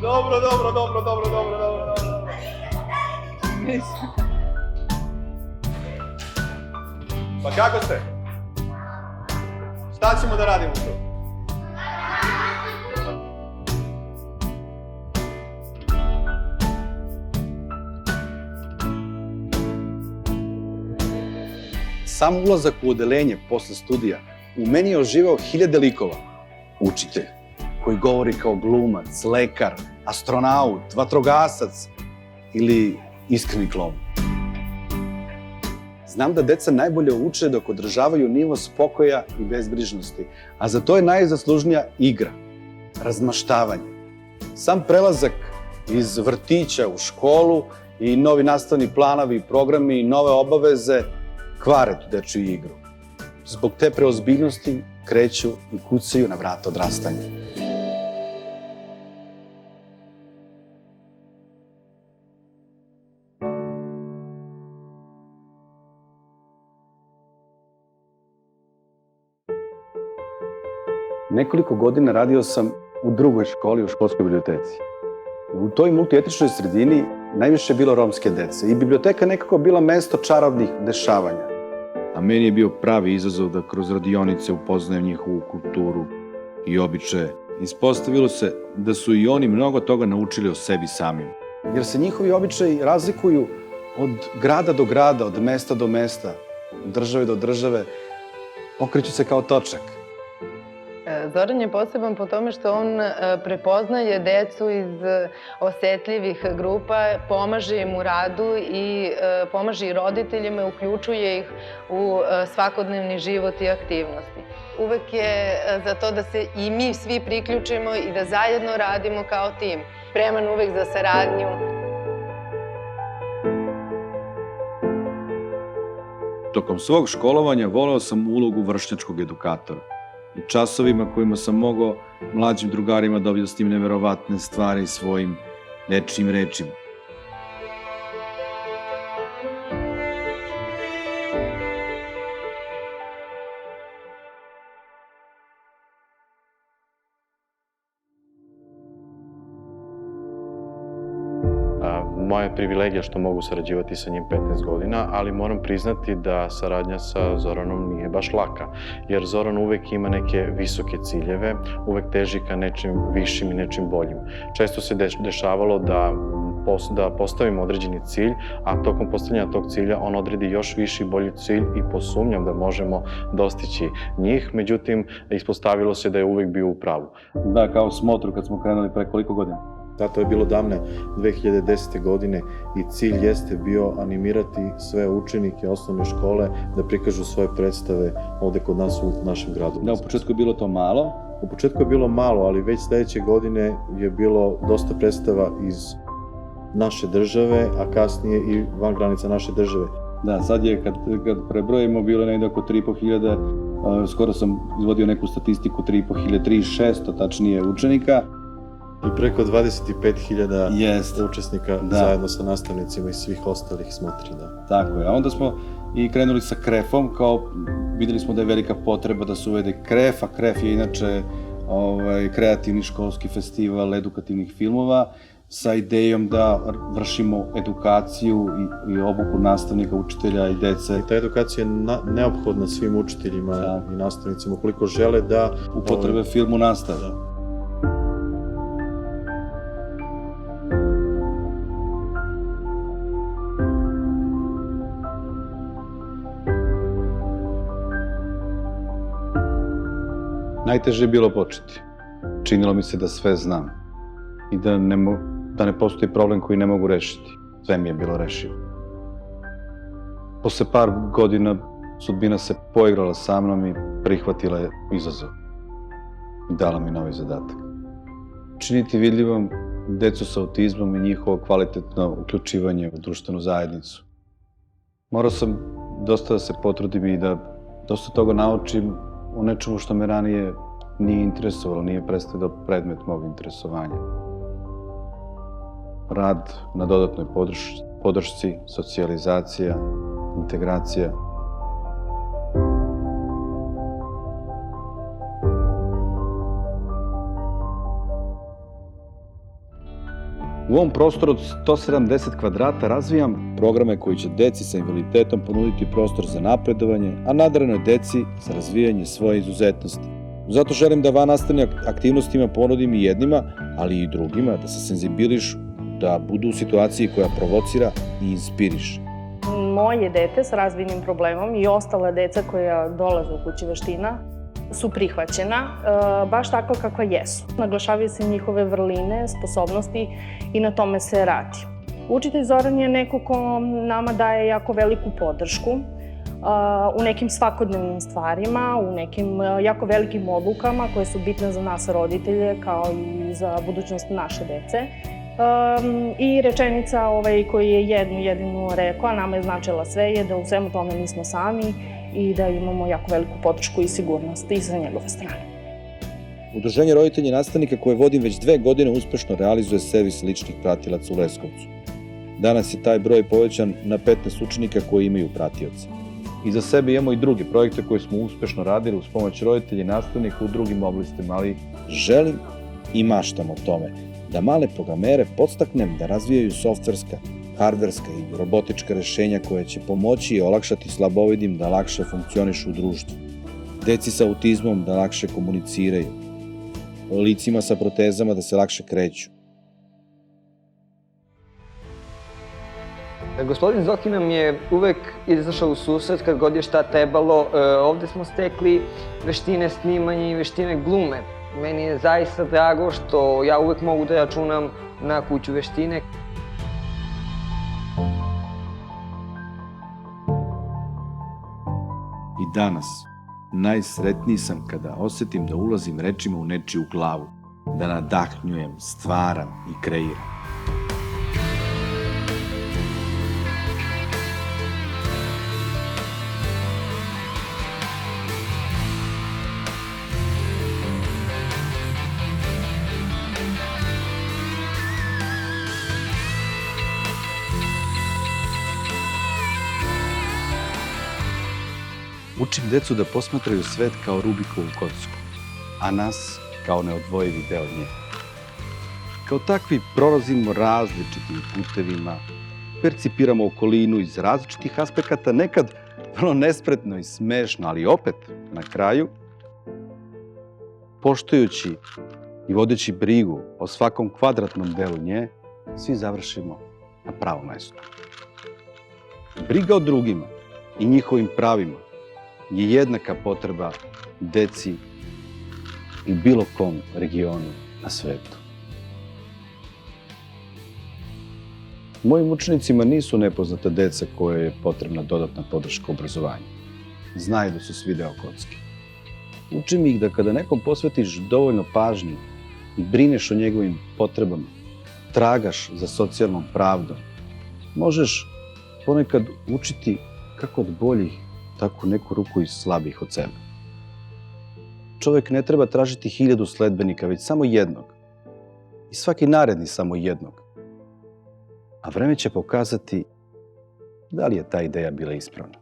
Dobro, dobro, dobro, dobro, dobro, dobro, dobro. Pa kako ste? Šta ćemo da radimo tu? Sam ulazak u odeljenje posle studija u meni je oživao hiljade likova. Učitelj koji govori kao glumac, lekar, astronaut, vatrogasac ili iskreni klon. Znam da deca najbolje uče dok održavaju nivo spokoja i bezbrižnosti, a za to je najzaslužnija igra, razmaštavanje. Sam prelazak iz vrtića u školu i novi nastavni planovi, programi i nove obaveze kvare tu dečju igru. Zbog te preozbiljnosti kreću i kucaju na vrata odrastanja. Nekoliko godina radio sam u drugoj školi, u školskoj biblioteci. U toj multietničnoj sredini najviše je bilo romske dece i biblioteka nekako bila mesto čarobnih dešavanja. A meni je bio pravi izazov da kroz radionice upoznajem njihovu kulturu i običaje. Ispostavilo se da su i oni mnogo toga naučili o sebi samim. Jer se njihovi običaji razlikuju od grada do grada, od mesta do mesta, od države do države, okreću se kao točak. Zoran je poseban po tome što on prepoznaje decu iz osetljivih grupa, pomaže im u radu i pomaže i roditeljima, uključuje ih u svakodnevni život i aktivnosti. Uvek je za to da se i mi svi priključimo i da zajedno radimo kao tim. Spreman uvek za saradnju. Tokom svog školovanja voleo sam ulogu vršnjačkog edukatora. I časovima kojima sam mogao mlađim drugarima da objasnim neverovatne stvari svojim nečijim rečima. Moja je privilegija što mogu sarađivati sa njim 15 godina, ali moram priznati da saradnja sa Zoranom nije baš laka, jer Zoran uvek ima neke visoke ciljeve, uvek teži ka nečim višim i nečim boljim. Često se dešavalo da postavimo određeni cilj, a tokom postavljanja tog cilja on odredi još viši i bolji cilj i posumnjam da možemo dostići njih, međutim, ispostavilo se da je uvek bio u pravu. Da, kao smotru kad smo krenuli pre koliko godina? Da, to je bilo davne 2010. godine i cilj jeste bio animirati sve učenike osnovne škole da prikažu svoje predstave ovde kod nas u našem gradu. Da, u početku je bilo to malo. U početku je bilo malo, ali već sledeće godine je bilo dosta predstava iz naše države, a kasnije i van granica naše države. Da, sad je, kad prebrojimo, bilo je negde oko 3.500, skoro sam izvodio neku statistiku, 3.500, 3.600 tačnije učenika. I preko 25.000 učesnika zajedno sa nastavnicima i svih ostalih smotri, da. Tako je, a onda smo i krenuli sa KREF-om, kao videli smo da je velika potreba da se uvede KREF, a KREF je inače kreativni školski festival edukativnih filmova, sa idejom da vršimo edukaciju i obuku nastavnika, učitelja i dece. I ta edukacija je neophodna svim učiteljima i nastavnicima ukoliko žele da upotrebe film u nastavi. Najteže je bilo početi. Činilo mi se da sve znam i da ne postoji problem koji ne mogu rešiti. Sve mi je bilo rešivo. Posle par godina sudbina se poigrala sa mnom i prihvatila je izazov i dala mi novi zadatak. Činiti vidljivom decu sa autizmom i njihovo kvalitetno uključivanje u društvenu zajednicu. Morao sam dosta da se potrudim i da dosta toga naučim o nečemu što me ranije nije interesovalo, nije predstavljao predmet mog interesovanja. Rad na dodatnoj podršci, socijalizacija, integracija. U ovom prostoru od 170 kvadrata razvijam programe koji će deci sa invaliditetom ponuditi prostor za napredovanje, a nadarenoj deci za razvijanje svoje izuzetnosti. Zato želim da vannastavnim aktivnostima ponudim i jednima, ali i drugima, da se senzibilišu, da budu u situaciji koja provocira i inspiriše. Moje dete sa razvojnim problemom i ostala deca koja dolaze u kući veština su prihvaćena baš takva kakva jesu. Naglašavaju se njihove vrline, sposobnosti i na tome se radi. Učitelj Zoran je neko ko nama daje jako veliku podršku u nekim svakodnevnim stvarima, u nekim jako velikim odlukama koje su bitne za nas roditelje kao i za budućnost naše dece. I rečenica koju je jednu jedinu rekao, a nama je značila sve, je da u svemu tome nismo sami i da imamo jako veliku podršku i sigurnost i sa njegove strane. Udruženje roditelja i nastavnika koje vodim već 2 godine uspešno realizuje servis ličnih pratilaca u Leskovcu. Danas je taj broj povećan na 15 učenika koji imaju pratioce. Iza sebe imamo i druge projekte koje smo uspešno radili uz pomoć roditelja i nastavnika u drugim oblastima, ali želim i maštam o tome da male programere podstaknem da razvijaju softverska, hardverska i robotička rešenja koje će pomoći i olakšati slabovidim da lakše funkcionišu u društvu, deci sa autizmom da lakše komuniciraju, licima sa protezama da se lakše kreću. Gospodin Zoki nam je uvek izašao u susret kad god je šta trebalo. Ovde smo stekli veštine snimanja i veštine glume. Meni je zaista drago što ja uvek mogu da računam na kuću veštine. I danas najsretniji sam kada osetim da ulazim rečima u nečiju glavu, da nadahnjujem, stvaram i kreiram. Učim decu da posmatraju svet kao Rubikovu kocku, a nas kao neodvojivi deo nje. Kao takvi prolazimo različitim putevima, percipiramo okolinu iz različitih aspekata, nekad vrlo nespretno i smešno, ali opet, na kraju, poštujući i vodeći brigu o svakom kvadratnom delu nje, svi završimo na pravom mestu. Briga o drugima i njihovim pravima je jednaka potreba deci u bilo kom regionu na svetu. Mojim učenicima nisu nepoznata deca koje je potrebna dodatna podrška obrazovanju. Znaju da su svi deo kocke. Učim ih da kada nekom posvetiš dovoljno pažnje i brineš o njegovim potrebama, tragaš za socijalnom pravdom, možeš ponekad učiti kako od boljih, tako neku ruku iz slabih od sebe. Čovek ne treba tražiti 1000 sledbenika, već samo jednog. I svaki naredni samo jednog. A vreme će pokazati da li je ta ideja bila ispravna.